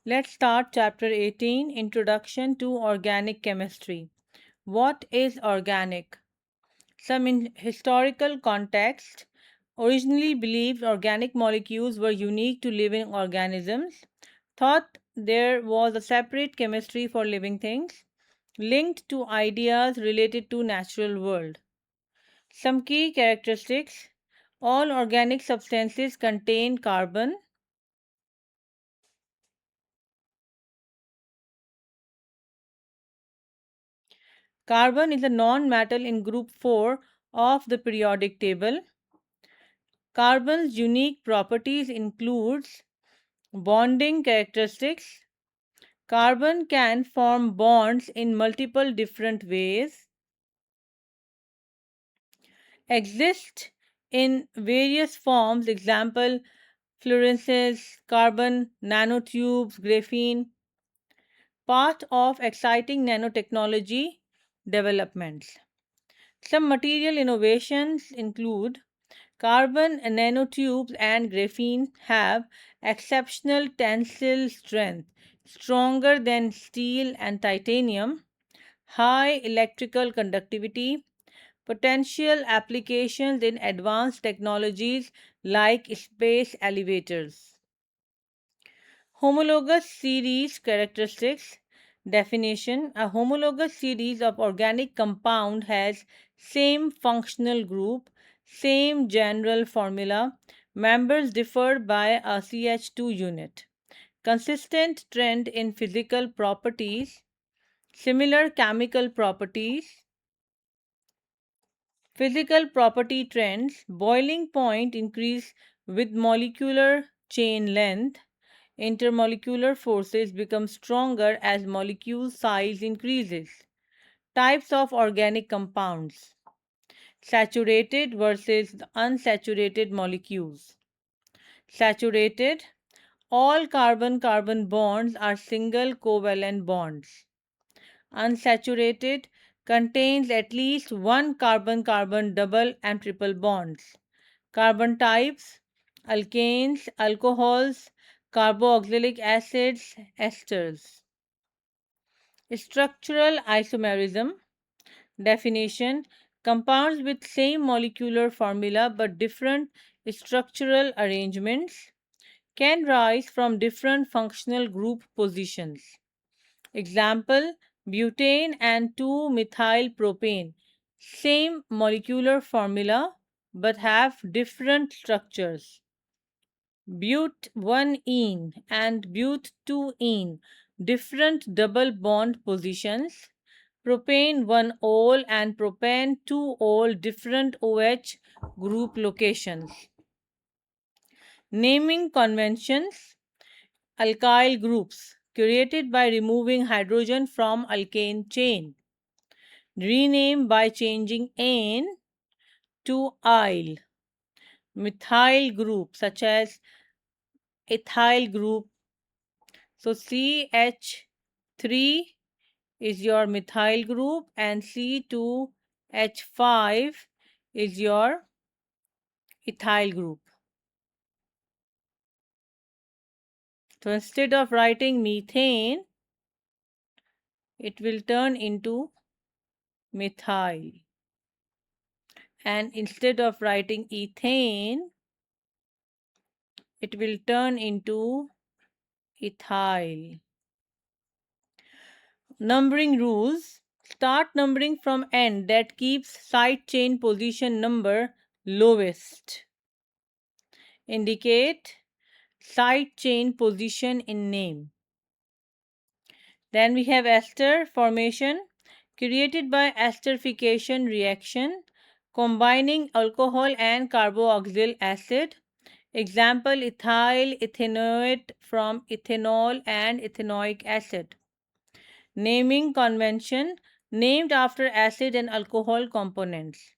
Let's start chapter 18, Introduction to Organic Chemistry. What is organic? Some historical context originally believed organic molecules were unique to living organisms, thought there was a separate chemistry for living things, linked to ideas related to natural world. Some key characteristics: all organic substances contain carbon. Carbon is a non-metal in group 4 of the periodic table. Carbon's unique properties includes bonding characteristics. Carbon can form bonds in multiple different ways, exist in various forms, example fluorescence, carbon nanotubes, graphene, part of exciting nanotechnology developments. Some material innovations include carbon nanotubes and graphene have exceptional tensile strength, stronger than steel and titanium, high electrical conductivity, potential applications in advanced technologies like space elevators. Homologous series characteristics. Definition: a homologous series of organic compound has same functional group, same general formula, members differ by a CH2 unit. Consistent trend in physical properties, similar chemical properties. Physical property trends: boiling point increase with molecular chain length. Intermolecular forces become stronger as molecule size increases. Types of organic compounds: saturated versus unsaturated molecules. Saturated: all carbon-carbon bonds are single covalent bonds. Unsaturated: contains at least one carbon-carbon double and triple bonds. Carbon types: alkanes, alcohols, carboxylic acids, esters. Structural isomerism. Definition: compounds with same molecular formula but different structural arrangements can rise from different functional group positions. Example: butane and 2-methylpropane, same molecular formula but have different structures. But1-ene and but2-ene, different double bond positions. Propane-1-ol and propane-2-ol, different OH group locations. Naming conventions. Alkyl groups created by removing hydrogen from alkane chain. Rename by changing ane to "-ile". Methyl group such as ethyl group. So CH3 is your methyl group and C2H5 is your ethyl group. So instead of writing methane, it will turn into methyl. And instead of writing ethane, it will turn into ethyl. Numbering rules. Start numbering from end that keeps side chain position number lowest. Indicate side chain position in name. Then we have ester formation created by esterification reaction combining alcohol and carboxyl acid. Example: ethyl ethanoate from ethanol and ethanoic acid. Naming convention named after acid and alcohol components.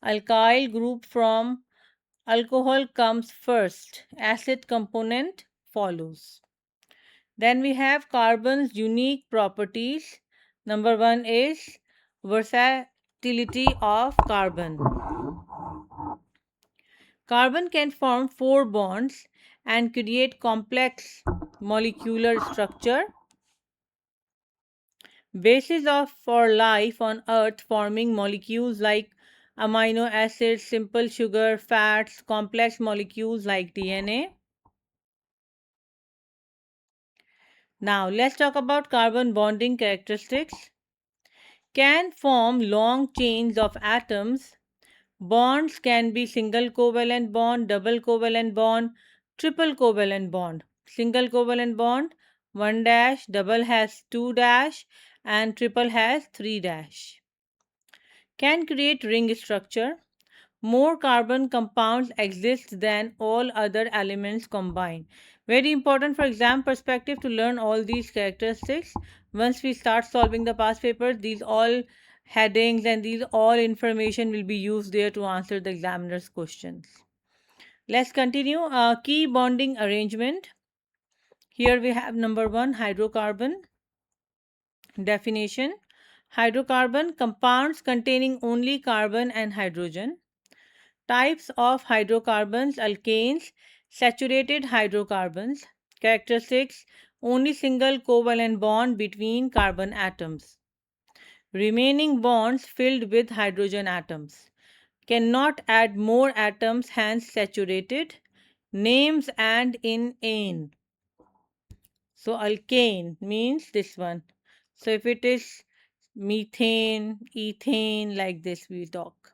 Alkyl group from alcohol comes first, acid component follows. Then we have carbon's unique properties. Number one is versatility of carbon. Carbon can form four bonds and create complex molecular structure. Basis of for life on Earth forming molecules like amino acids, simple sugar, fats, complex molecules like DNA. Now let's talk about carbon bonding characteristics. Can form long chains of atoms. Bonds can be single covalent bond, double covalent bond, triple covalent bond. Single covalent bond 1 dash, double has 2 dash, and triple has 3 dash. Can create ring structure. More carbon compounds exist than all other elements combined. Very important for exam perspective to learn all these characteristics. Once we start solving the past papers, these all headings and these all information will be used there to answer the examiner's questions. Let's continue. Key bonding arrangement. Here we have number 1, hydrocarbon. Definition. Hydrocarbon, compounds containing only carbon and hydrogen. Types of hydrocarbons: alkanes, saturated hydrocarbons. Characteristics: only single covalent bond between carbon atoms. Remaining bonds filled with hydrogen atoms. Cannot add more atoms, hence saturated. Names and in ane. So alkane means this one. So if it is methane, ethane, like this we talk.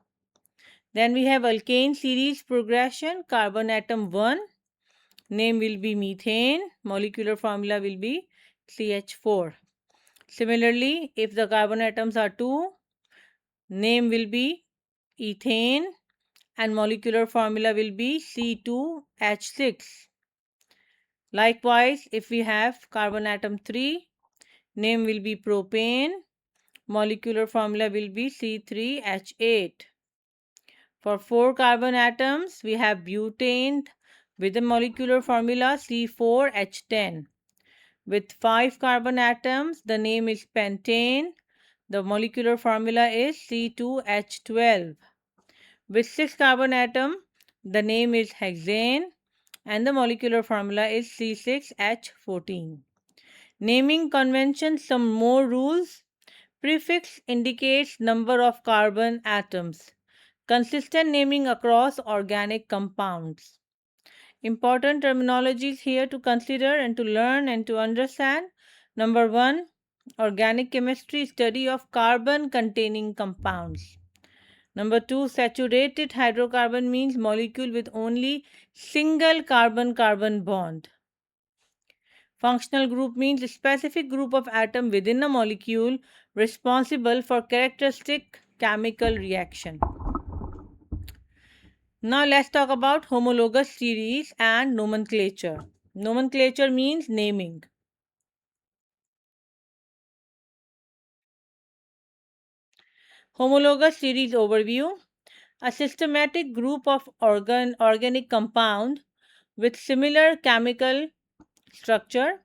Then we have alkane series progression. Carbon atom 1, name will be methane, molecular formula will be CH4. Similarly, if the carbon atoms are 2, name will be ethane and molecular formula will be C2H6. Likewise, if we have carbon atom 3, name will be propane, molecular formula will be C3H8. For 4 carbon atoms, we have butane with the molecular formula C4H10. With 5 carbon atoms, the name is pentane. The molecular formula is C2H12. With 6 carbon atom, the name is hexane and the molecular formula is C6H14. Naming convention, some more rules. Prefix indicates number of carbon atoms. Consistent naming across organic compounds. Important terminologies here to consider and to learn and to understand. Number 1, organic chemistry, study of carbon containing compounds. Number 2, saturated hydrocarbon means molecule with only single carbon-carbon bond. Functional group means a specific group of atom within a molecule responsible for characteristic chemical reaction. Now let's talk about homologous series and nomenclature. Nomenclature means naming. Homologous series overview. A systematic group of organic compound with similar chemical structure,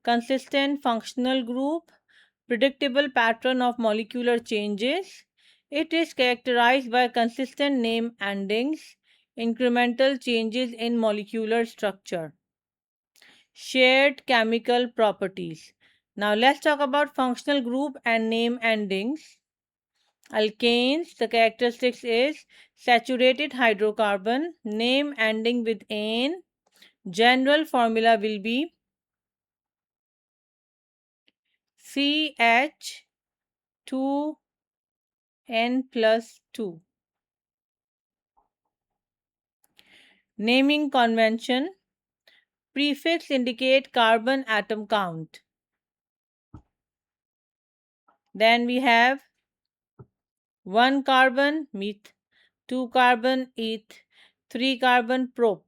consistent functional group, predictable pattern of molecular changes. It is characterized by consistent name endings, incremental changes in molecular structure. Shared chemical properties. Now let's talk about functional group and name endings. Alkanes, the characteristics is saturated hydrocarbon, name ending with ane. General formula will be CH2N plus 2. Naming convention. Prefix indicate carbon atom count. Then we have 1 carbon meth, 2 carbon eth, 3 carbon prop.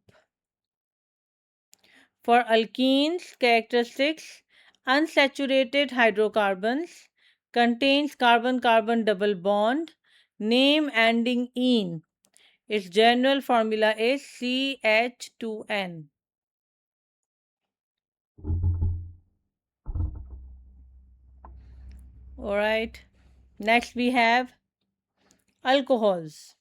For alkenes, characteristics: unsaturated hydrocarbons, contains carbon-carbon double bond, name ending "ene". Its general formula is CH2N. Alright, next we have alcohols.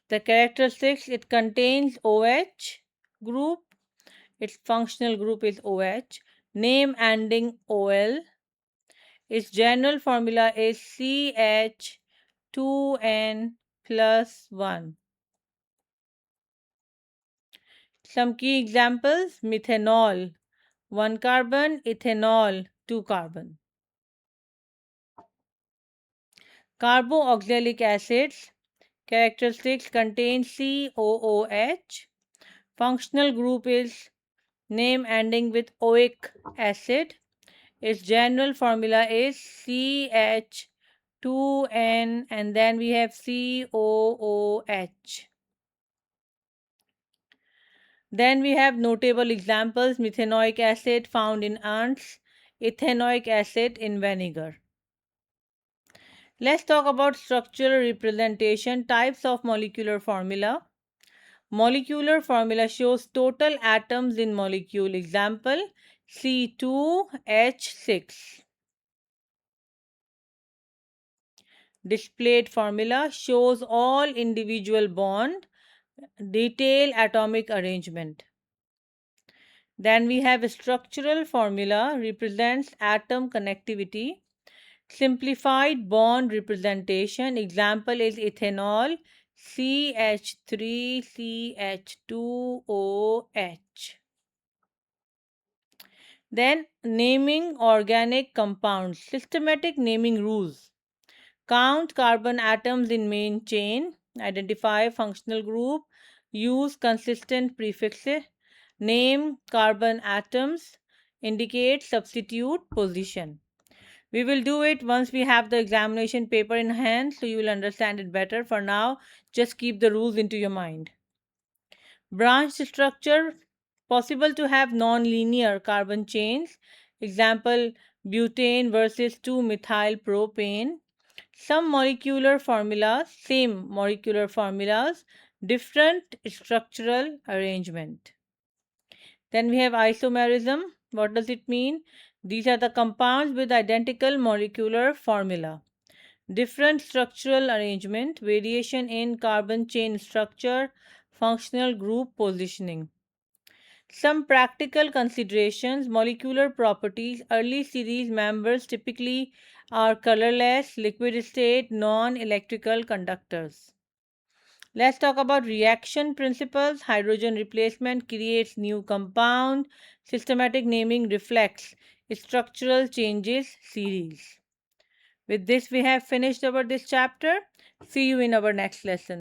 The characteristics, it contains OH group, its functional group is OH, name ending OL, its general formula is CH2N plus 1. Some key examples: methanol, 1 carbon, ethanol, 2 carbon. Carboxylic acids, characteristics contain COOH, functional group is name ending with oic acid, its general formula is CH2N and then we have COOH. Then we have notable examples: methanoic acid found in ants, ethanoic acid in vinegar. Let's talk about structural representation, types of molecular formula. Molecular formula shows total atoms in molecule. Example, C2H6. Displayed formula shows all individual bond, detail atomic arrangement. Then we have a structural formula represents atom connectivity. Simplified bond representation. Example is ethanol, CH3CH2OH. Then naming organic compounds. Systematic naming rules. Count carbon atoms in main chain. Identify functional group. Use consistent prefixes. Name carbon atoms. Indicate substitute position. We will do it once we have the examination paper in hand, so you will understand it better. For now, just keep the rules into your mind. Branched structure, possible to have non-linear carbon chains. Example, butane versus 2-methyl-propane. Some molecular formulas, same molecular formulas, different structural arrangement. Then we have isomerism. What does it mean? These are the compounds with identical molecular formula. Different structural arrangement, variation in carbon chain structure, functional group positioning. Some practical considerations, molecular properties. Early series members typically are colorless, liquid state, non-electrical conductors. Let's talk about reaction principles. Hydrogen replacement creates new compound. Systematic naming reflects structural changes series. With this, we have finished this chapter. See you in our next lesson.